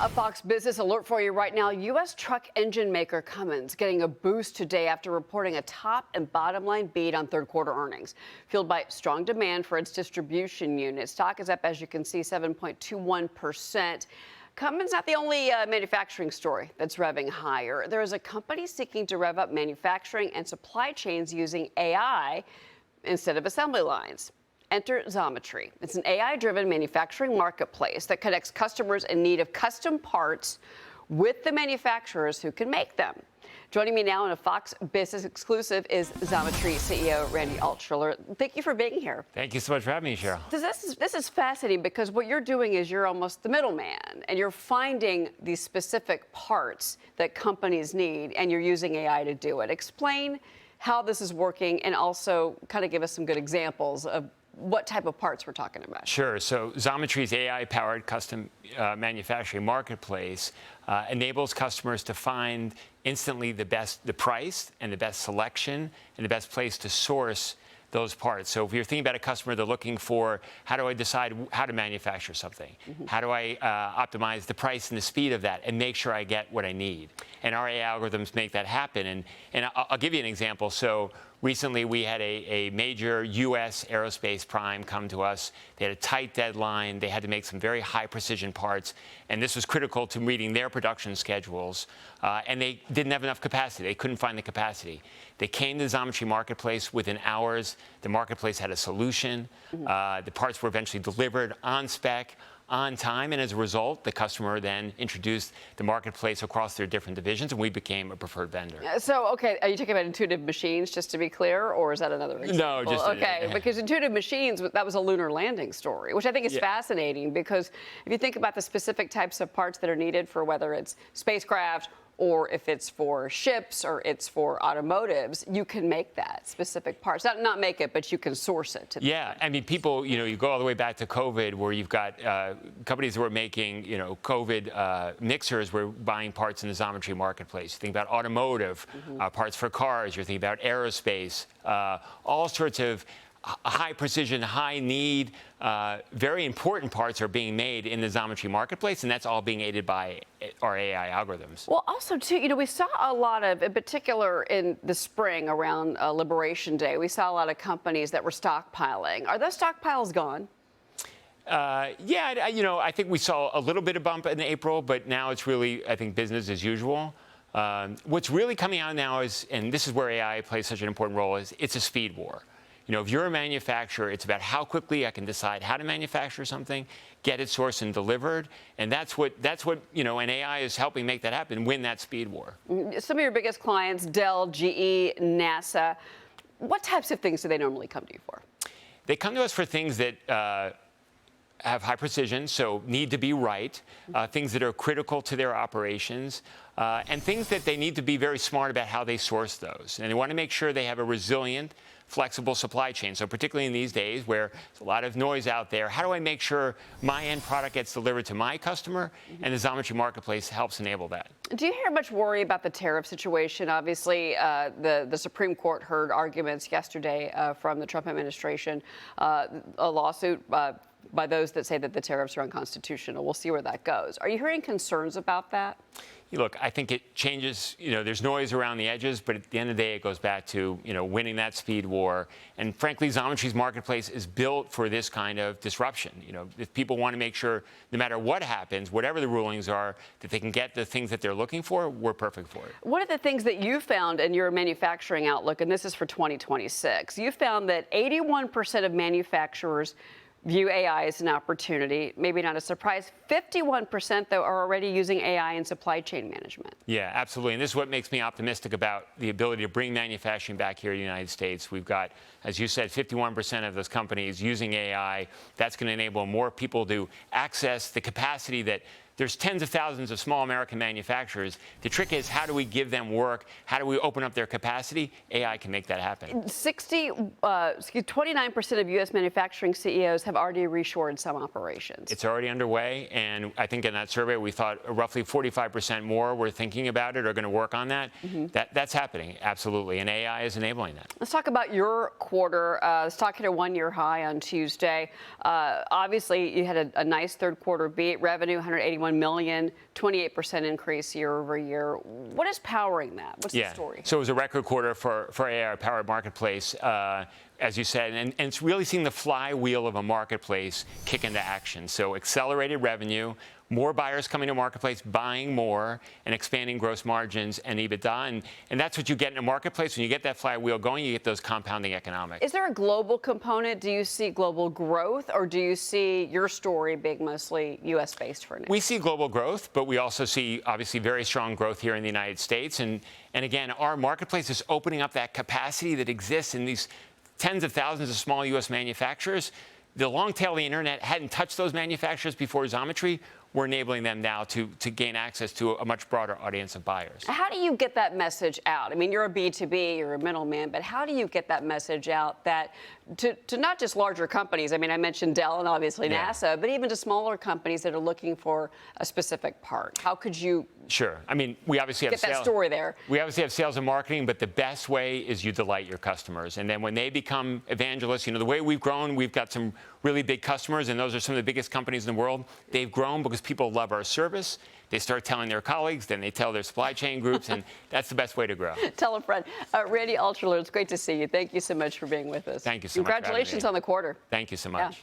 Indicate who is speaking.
Speaker 1: A Fox Business alert for you right now. U.S. truck engine maker Cummins getting a boost today after reporting a top and bottom line beat on third quarter earnings, fueled by strong demand for its distribution unit. Stock is up, as you can see, 7.21%. Cummins not the only manufacturing story that's revving higher. There is a company seeking to rev up manufacturing and supply chains using AI instead of assembly lines. Enter Zometry. It's an AI-driven manufacturing marketplace that connects customers in need of custom parts with the manufacturers who can make them. Joining me now in a Fox Business exclusive is Xometry CEO Randy Altschuler. Thank you for being here.
Speaker 2: Thank you so much for having me, Cheryl.
Speaker 1: This is fascinating because what you're doing is you're almost the middleman, and you're finding these specific parts that companies need, and you're using AI to do it. Explain how this is working, and also kind of give us some good examples of what type of parts we're talking about.
Speaker 2: Sure. So Xometry's AI-powered custom manufacturing marketplace enables customers to find instantly the price and the best selection and the best place to source those parts. So if you're thinking about a customer, they're looking for, how do I decide how to manufacture something? How do I optimize the price and the speed of that and make sure I get what I need? And our AI algorithms make that happen. And I'll give you an example. So recently we had a major US aerospace prime come to us. They had a tight deadline. They had to make some very high precision parts. And this was critical to meeting their production schedules. And they didn't have enough capacity. They couldn't find the capacity. They came to the Zometry marketplace within hours. The marketplace had a solution. The parts were eventually delivered on spec, on time, and as a result, the customer then introduced the marketplace across their different divisions, and we became a preferred vendor.
Speaker 1: So, okay, are you talking about Intuitive Machines, just to be clear, or is that another example?
Speaker 2: No, just
Speaker 1: okay, because Intuitive Machines, that was a lunar landing story, which I think is fascinating, because if you think about the specific types of parts that are needed for whether it's spacecraft or if it's for ships or it's for automotives, you can make that specific parts. Not make it, but you can source it.
Speaker 2: Yeah, I mean, people, you go all the way back to COVID, where you've got companies that were making, COVID mixers were buying parts in the Xometry marketplace. You think about automotive, parts for cars. You're thinking about aerospace, all sorts of high precision, high need, very important parts are being made in the Zometry marketplace, and that's all being aided by our AI algorithms.
Speaker 1: Well, also, too, we saw a lot of, in particular in the spring around Liberation Day, we saw a lot of companies that were stockpiling. Are those stockpiles gone?
Speaker 2: Yeah, I think we saw a little bit of bump in April, but now it's really, I think, business as usual. What's really coming out now is, and this is where AI plays such an important role, is it's a speed war. If you're a manufacturer, it's about how quickly I can decide how to manufacture something, get it sourced and delivered, and that's what and AI is helping make that happen, win that speed war.
Speaker 1: Some of your biggest clients, Dell, GE, NASA, what types of things do they normally come to you for?
Speaker 2: They come to us for things that have high precision, so need to be right, things that are critical to their operations, and things that they need to be very smart about how they source those. And they want to make sure they have a resilient, flexible supply chain. So particularly in these days where there's a lot of noise out there, how do I make sure my end product gets delivered to my customer? And the Zometry marketplace helps enable that.
Speaker 1: Do you hear much worry about the tariff situation? Obviously, the Supreme Court heard arguments yesterday from the Trump administration, a lawsuit by those that say that the tariffs are unconstitutional. We'll see where that goes. Are you hearing concerns about that?
Speaker 2: Look, I think it changes, there's noise around the edges, but at the end of the day, it goes back to, winning that speed war. And frankly, Xometry's marketplace is built for this kind of disruption. If people want to make sure, no matter what happens, whatever the rulings are, that they can get the things that they're looking for, we're perfect for it.
Speaker 1: One of the things that you found in your manufacturing outlook, and this is for 2026, you found that 81% of manufacturers view AI as an opportunity. Maybe not a surprise. 51%, though, are already using AI in supply chain management.
Speaker 2: Yeah, absolutely. And this is what makes me optimistic about the ability to bring manufacturing back here to the United States. We've got, as you said, 51% of those companies using AI. That's going to enable more people to access the capacity that there's tens of thousands of small American manufacturers. The trick is, how do we give them work? How do we open up their capacity? AI can make that happen.
Speaker 1: 29% of U.S. manufacturing CEOs have already reshored some operations.
Speaker 2: It's already underway, and I think in that survey we thought roughly 45% more were thinking about it or going to work on that. That's happening, absolutely, and AI is enabling that.
Speaker 1: Let's talk about your quarter. The stock hit a one-year high on Tuesday. Obviously, you had a nice third quarter beat, revenue $181 41 million, 28% increase year over year. What is powering that? What's the story?
Speaker 2: So it was a record quarter for AI-powered marketplace, as you said, and it's really seeing the flywheel of a marketplace kick into action. So accelerated revenue, more buyers coming to marketplace, buying more, and expanding gross margins and EBITDA. And that's what you get in a marketplace. When you get that flywheel going, you get those compounding economics.
Speaker 1: Is there a global component? Do you see global growth, or do you see your story being mostly U.S.-based for now?
Speaker 2: We see global growth, but we also see, obviously, very strong growth here in the United States. And again, our marketplace is opening up that capacity that exists in these tens of thousands of small U.S. manufacturers. The long tail of the internet hadn't touched those manufacturers before Zometry. We're enabling them now to gain access to a much broader audience of buyers.
Speaker 1: How do you get that message out? I mean, you're a B2B, you're a middleman, but how do you get that message out that to not just larger companies? I mean, I mentioned Dell and obviously NASA, but even to smaller companies that are looking for a specific part. How could you
Speaker 2: Sure. I mean, we obviously have
Speaker 1: get that story there?
Speaker 2: We obviously have sales and marketing, but the best way is you delight your customers. And then when they become evangelists, the way we've grown, we've got some really big customers, and those are some of the biggest companies in the world. They've grown because people love our service. They start telling their colleagues, then they tell their supply chain groups, and that's the best way to grow.
Speaker 1: Tell a friend. Randy Altschuler, it's great to see you. Thank you so much for being with us.
Speaker 2: Thank you so much for having me.
Speaker 1: Congratulations on the quarter.
Speaker 2: Thank you so much.
Speaker 1: Yeah.